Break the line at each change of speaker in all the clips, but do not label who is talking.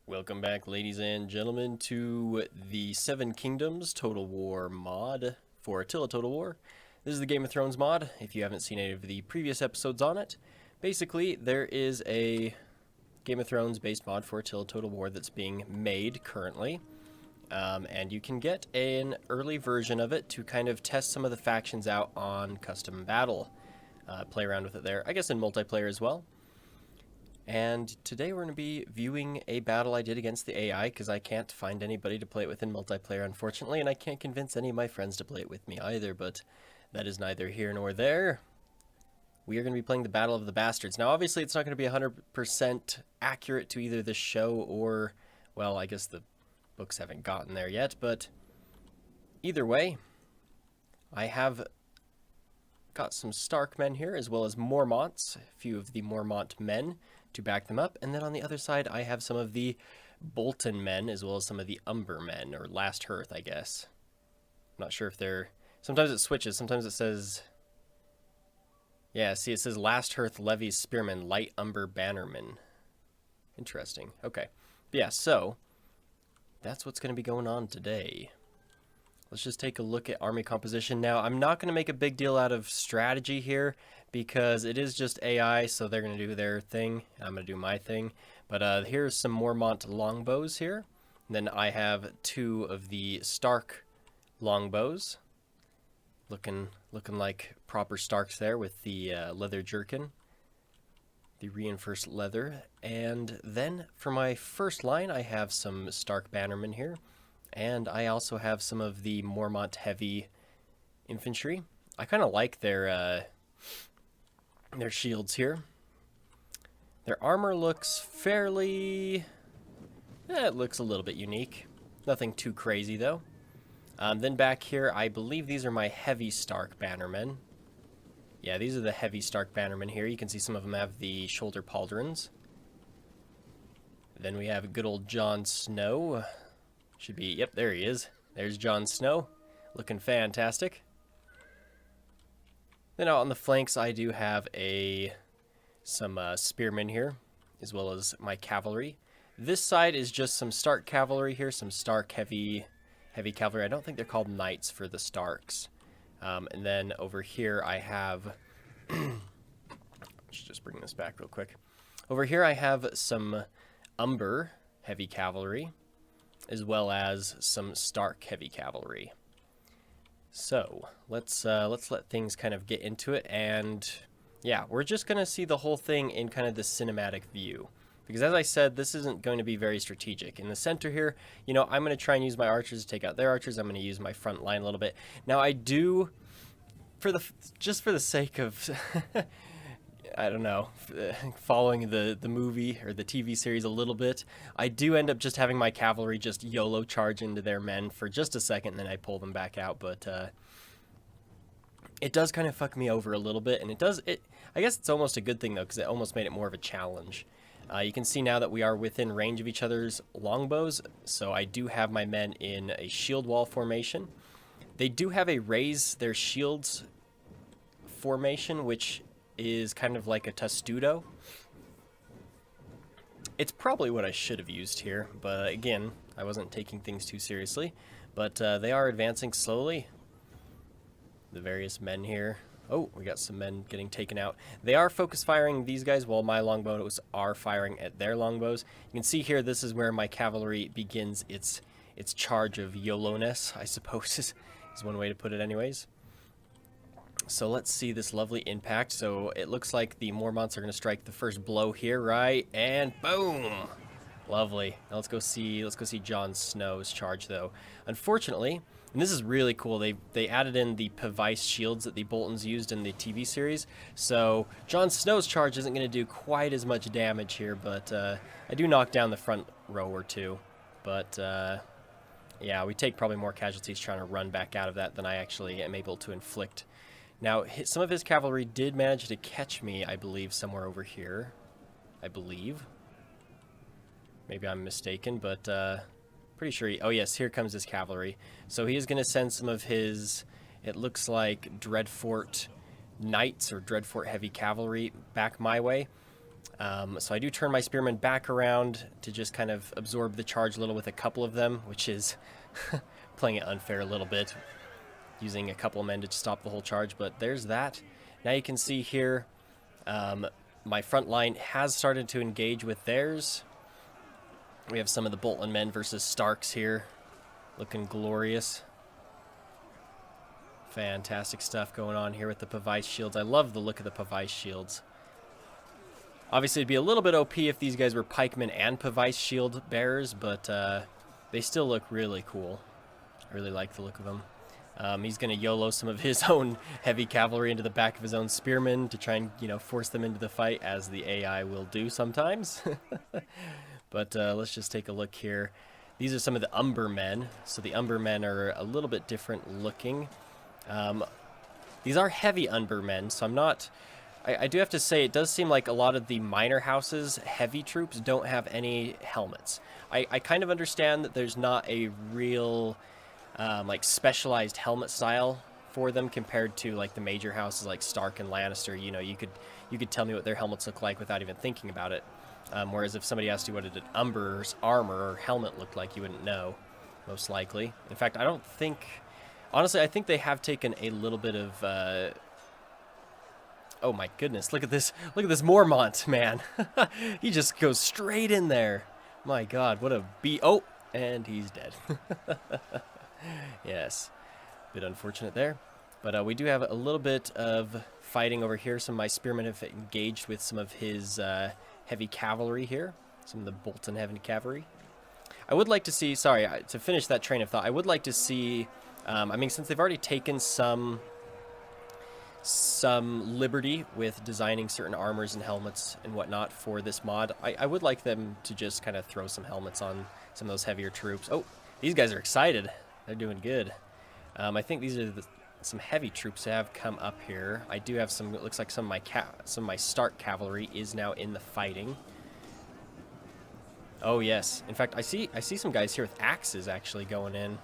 Welcome back, ladies and gentlemen, to the Seven Kingdoms Total War mod for Attila Total War. This is the Game of Thrones mod, if you haven't seen any of the previous episodes on it. Basically, there is a Game of Thrones based mod for Attila Total War that's being made currently. And you can get an early version of it to kind of test some of the factions out on custom battle. Play around with it there, I guess in multiplayer as well. And today we're going to be viewing a battle I did against the AI, because I can't find anybody to play it with in multiplayer, unfortunately, and I can't convince any of my friends to play it with me either, but that is neither here nor there. We are going to be playing the Battle of the Bastards. Now, obviously, it's not going to be 100% accurate to either the show or, well, I guess the books haven't gotten there yet, but either way, I have got some Stark men here, as well as Mormonts, a few of the Mormont men to back them up, and then on the other side I have some of the Bolton men, as well as some of the Umber men, or Last Hearth, I guess. I'm not sure if they're... Sometimes it switches, sometimes it says... Yeah, see, it says Last Hearth Levy's Spearmen, Light Umber Bannermen. Interesting. Okay. But yeah, so that's what's going to be going on today. Let's just take a look at army composition. Now, I'm not going to make a big deal out of strategy here because it is just AI, so they're going to do their thing. I'm going to do my thing. But here's some Mormont longbows here. And then I have two of the Stark longbows. Looking like proper Starks there with the leather jerkin. The reinforced leather. And then for my first line, I have some Stark bannermen here. And I also have some of the Mormont heavy infantry. I kind of like their shields here. Their armor looks fairly... it looks a little bit unique. Nothing too crazy, though. Then back here, I believe these are my heavy Stark bannermen. Yeah, these are the heavy Stark bannermen here. You can see some of them have the shoulder pauldrons. Then we have good old Jon Snow. Should be, yep, there he is. There's Jon Snow, looking fantastic. Then out on the flanks, I do have some spearmen here, as well as my cavalry. This side is just some Stark cavalry here, some Stark heavy cavalry. I don't think they're called knights for the Starks. And then over here I have, let's just bring this back real quick. Over here I have some Umber heavy cavalry, as well as some Stark heavy cavalry. So let's let things kind of get into it, and yeah, we're just gonna see the whole thing in kind of the cinematic view, because as I said, this isn't going to be very strategic. In the center here, you know, I'm gonna try and use my archers to take out their archers. I'm gonna use my front line a little bit. Now I do, just for the sake of I don't know, following the movie or the TV series a little bit, I do end up just having my cavalry just YOLO charge into their men for just a second, and then I pull them back out. But it does kind of fuck me over a little bit, and I guess it's almost a good thing, though, because it almost made it more of a challenge. You can see now that we are within range of each other's longbows, so I do have my men in a shield wall formation. They do have a raise their shields formation, which is kind of like a testudo. It's probably what I should have used here, but again, I wasn't taking things too seriously. But they are advancing slowly. The various men here. Oh, we got some men getting taken out. They are focus firing these guys while my longbows are firing at their longbows. You can see here, this is where my cavalry begins its charge of YOLO-ness, I suppose is one way to put it anyways. So let's see this lovely impact. So it looks like the Mormonts are going to strike the first blow here, right? And boom! Lovely. Now let's go see Jon Snow's charge, though. Unfortunately, and this is really cool, they added in the Pavice shields that the Boltons used in the TV series. So Jon Snow's charge isn't going to do quite as much damage here, but I do knock down the front row or two. But yeah, we take probably more casualties trying to run back out of that than I actually am able to inflict. Now, some of his cavalry did manage to catch me, I believe, somewhere over here. I believe. Maybe I'm mistaken, but pretty sure oh yes, here comes his cavalry. So he is going to send some of his, it looks like, Dreadfort Knights or Dreadfort Heavy Cavalry back my way. So I do turn my spearmen back around to just kind of absorb the charge a little with a couple of them, which is playing it unfair a little bit, using a couple of men to stop the whole charge, but there's that. Now you can see here, my front line has started to engage with theirs. We have some of the Bolton men versus Starks here, looking glorious. Fantastic stuff going on here with the Pavise shields. I love the look of the Pavise shields. Obviously, it'd be a little bit OP if these guys were pikemen and Pavise shield bearers, but they still look really cool. I really like the look of them. He's going to YOLO some of his own heavy cavalry into the back of his own spearmen to try and, force them into the fight, as the AI will do sometimes. But let's just take a look here. These are some of the Umber men. So the Umber men are a little bit different looking. These are heavy Umber men, so I'm not... I do have to say, it does seem like a lot of the minor houses, heavy troops, don't have any helmets. I kind of understand that there's not a real, like, specialized helmet style for them compared to, like, the major houses like Stark and Lannister. You could tell me what their helmets look like without even thinking about it. Whereas if somebody asked you what an Umber's armor or helmet looked like, you wouldn't know, most likely. In fact, I don't think... Honestly, I think they have taken a little bit of... Oh my goodness, look at this Mormont, man. He just goes straight in there. My god, what a beat. Oh, and he's dead. Yes, bit unfortunate there. But we do have a little bit of fighting over here. Some of my spearmen have engaged with some of his heavy cavalry here. Some of the Bolton heavy cavalry. I would like to see, sorry, to finish that train of thought, I would like to see, I mean, since they've already taken some liberty with designing certain armors and helmets and whatnot for this mod, I would like them to just kind of throw some helmets on some of those heavier troops. Oh, these guys are excited. They're doing good. I think these are some heavy troops that have come up here. I do have some, it looks like some of my Stark cavalry is now in the fighting. Oh yes, in fact I see some guys here with axes actually going in.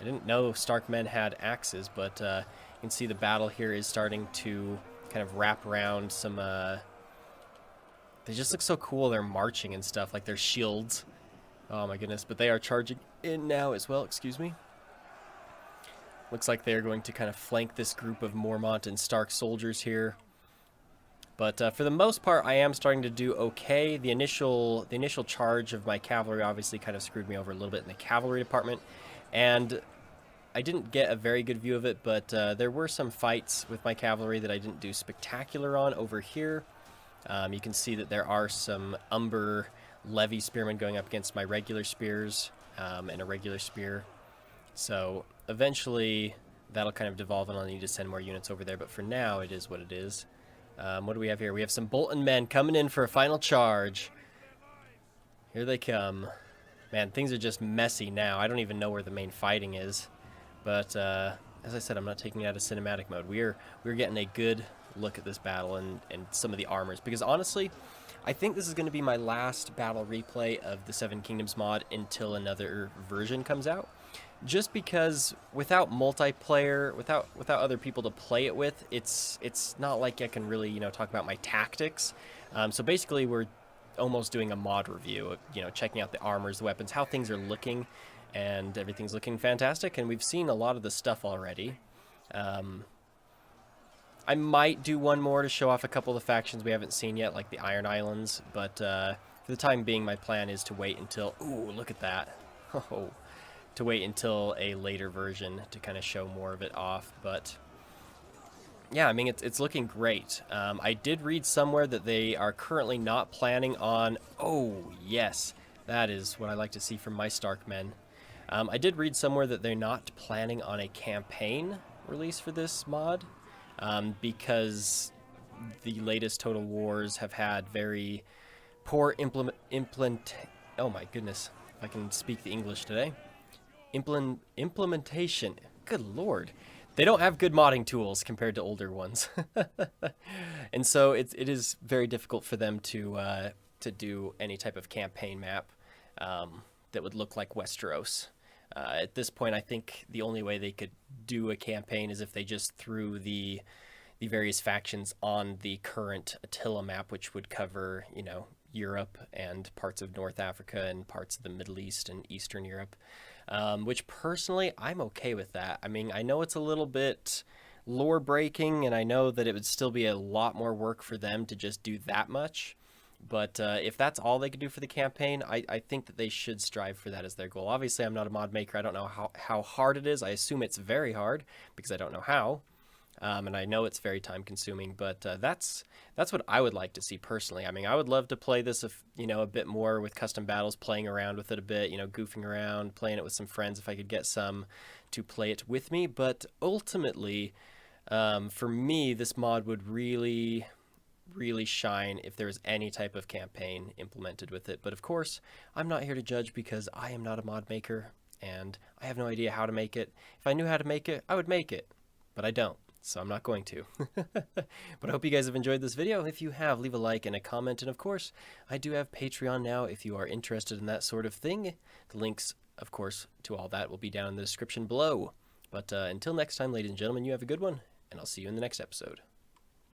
I didn't know Stark men had axes, but you can see the battle here is starting to kind of wrap around some, they just look so cool. They're marching and stuff, like their shields. Oh my goodness, but they are charging in now as well, excuse me. Looks like they're going to kind of flank this group of Mormont and Stark soldiers here. But for the most part, I am starting to do okay. The initial charge of my cavalry obviously kind of screwed me over a little bit in the cavalry department. And I didn't get a very good view of it, but there were some fights with my cavalry that I didn't do spectacular on over here. You can see that there are some Umber Levy spearmen going up against my regular spears and a regular spear. So eventually that'll kind of devolve and I'll need to send more units over there, but for now it is what it is. What do we have here? We have some Bolton men coming in for a final charge. Here they come. Man, things are just messy now. I don't even know where the main fighting is. But as I said, I'm not taking it out of cinematic mode. We're getting a good look at this battle and some of the armors. Because honestly, I think this is going to be my last battle replay of the Seven Kingdoms mod until another version comes out. Just because without multiplayer, without other people to play it with, it's not like I can really, talk about my tactics. So basically we're almost doing a mod review, checking out the armors, the weapons, how things are looking, and everything's looking fantastic, and we've seen a lot of the stuff already. I might do one more to show off a couple of the factions we haven't seen yet, like the Iron Islands, but for the time being, my plan is to wait until... Ooh, look at that. Oh, to wait until a later version to kind of show more of it off, but... Yeah, I mean, it's looking great. I did read somewhere that they are currently not planning on... Oh, yes. That is what I like to see from my Stark men. I did read somewhere that they're not planning on a campaign release for this mod, because the latest Total Wars have had very poor oh my goodness, if I can speak the English today. Implementation. Good lord. They don't have good modding tools compared to older ones. And so it is very difficult for them to do any type of campaign map that would look like Westeros. At this point, I think the only way they could do a campaign is if they just threw the the various factions on the current Attila map, which would cover, Europe and parts of North Africa and parts of the Middle East and Eastern Europe, which personally I'm okay with that. I mean, I know it's a little bit lore breaking, and I know that it would still be a lot more work for them to just do that much. But if that's all they could do for the campaign, I think that they should strive for that as their goal. Obviously, I'm not a mod maker. I don't know how hard it is. I assume it's very hard because I don't know how. And I know it's very time consuming, but that's what I would like to see personally. I mean, I would love to play this, a bit more with custom battles, playing around with it a bit, goofing around, playing it with some friends if I could get some to play it with me. But ultimately, for me, this mod would really shine if there was any type of campaign implemented with it. But of course, I'm not here to judge because I am not a mod maker and I have no idea how to make it. If I knew how to make it, I would make it, but I don't. So I'm not going to. But I hope you guys have enjoyed this video. If you have, leave a like and a comment. And of course, I do have Patreon now if you are interested in that sort of thing. The links, of course, to all that will be down in the description below. But until next time, ladies and gentlemen, you have a good one, and I'll see you in the next episode.